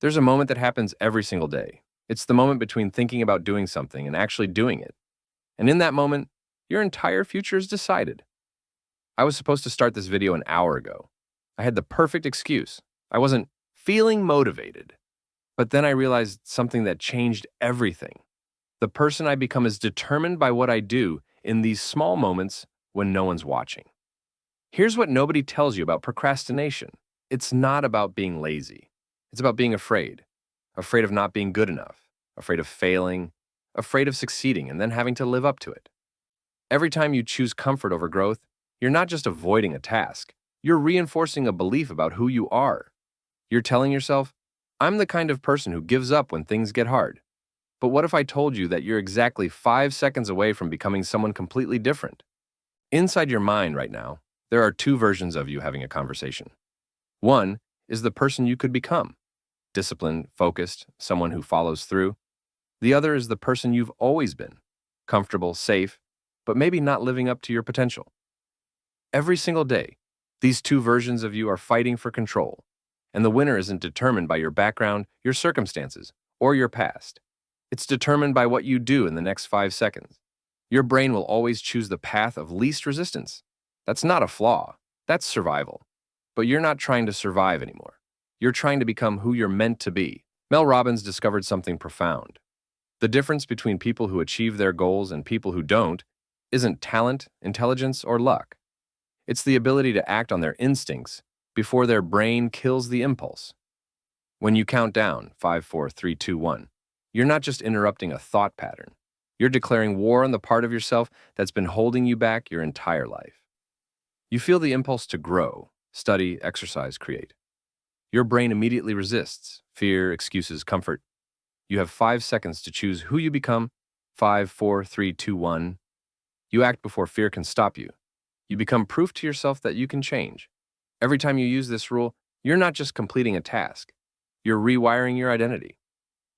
There's a moment that happens every single day. It's the moment between thinking about doing something and actually doing it. And in that moment, your entire future is decided. I was supposed to start this video an hour ago. I had the perfect excuse. I wasn't feeling motivated. But then I realized something that changed everything. The person I become is determined by what I do in these small moments when no one's watching. Here's what nobody tells you about procrastination. It's not about being lazy. It's about being afraid. Afraid of not being good enough. Afraid of failing. Afraid of succeeding and then having to live up to it. Every time you choose comfort over growth, you're not just avoiding a task. You're reinforcing a belief about who you are. You're telling yourself, I'm the kind of person who gives up when things get hard. But what if I told you that you're exactly 5 seconds away from becoming someone completely different? Inside your mind right now, there are two versions of you having a conversation. One is the person you could become, disciplined, focused, someone who follows through. The other is the person you've always been, comfortable, safe, but maybe not living up to your potential. Every single day, these two versions of you are fighting for control, and the winner isn't determined by your background, your circumstances, or your past. It's determined by what you do in the next 5 seconds. Your brain will always choose the path of least resistance. That's not a flaw. That's survival. But you're not trying to survive anymore. You're trying to become who you're meant to be. Mel Robbins discovered something profound. The difference between people who achieve their goals and people who don't isn't talent, intelligence, or luck. It's the ability to act on their instincts before their brain kills the impulse. When you count down 5, 4, 3, 2, 1, you're not just interrupting a thought pattern. You're declaring war on the part of yourself that's been holding you back your entire life. You feel the impulse to grow, study, exercise, create. Your brain immediately resists fear, excuses, comfort. You have 5 seconds to choose who you become. 5, 4, 3, 2, 1. You act before fear can stop you. You become proof to yourself that you can change. Every time you use this rule, you're not just completing a task. You're rewiring your identity.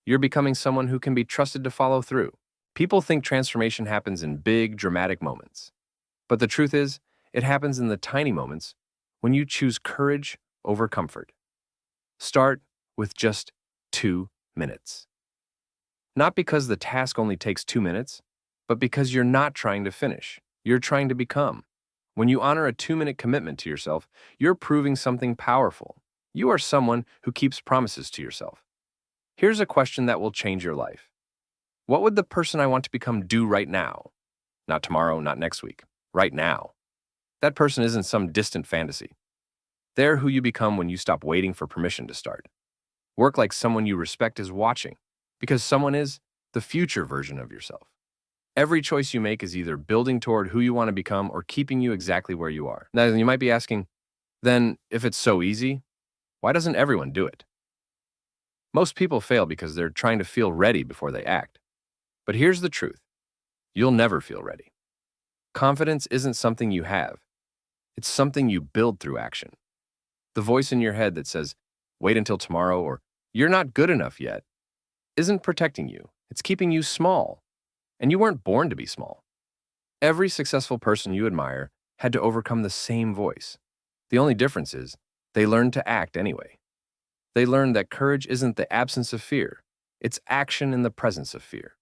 You're becoming someone who can be trusted to follow through. People think transformation happens in big, dramatic moments. But the truth is, it happens in the tiny moments when you choose courage over comfort. Start with just 2 minutes. Not because the task only takes 2 minutes, but because you're not trying to finish. You're trying to become. When you honor a 2-minute commitment to yourself, you're proving something powerful. You are someone who keeps promises to yourself. Here's a question that will change your life. What would the person I want to become do right now? Not tomorrow, not next week. Right now. That person isn't some distant fantasy. They're who you become when you stop waiting for permission to start. Work like someone you respect is watching, because someone is the future version of yourself. Every choice you make is either building toward who you want to become or keeping you exactly where you are. Now, you might be asking, then if it's so easy, why doesn't everyone do it? Most people fail because they're trying to feel ready before they act. But here's the truth. You'll never feel ready. Confidence isn't something you have. It's something you build through action. The voice in your head that says, wait until tomorrow or you're not good enough yet, isn't protecting you. It's keeping you small. And you weren't born to be small. Every successful person you admire had to overcome the same voice. The only difference is they learned to act anyway. They learned that courage isn't the absence of fear. It's action in the presence of fear.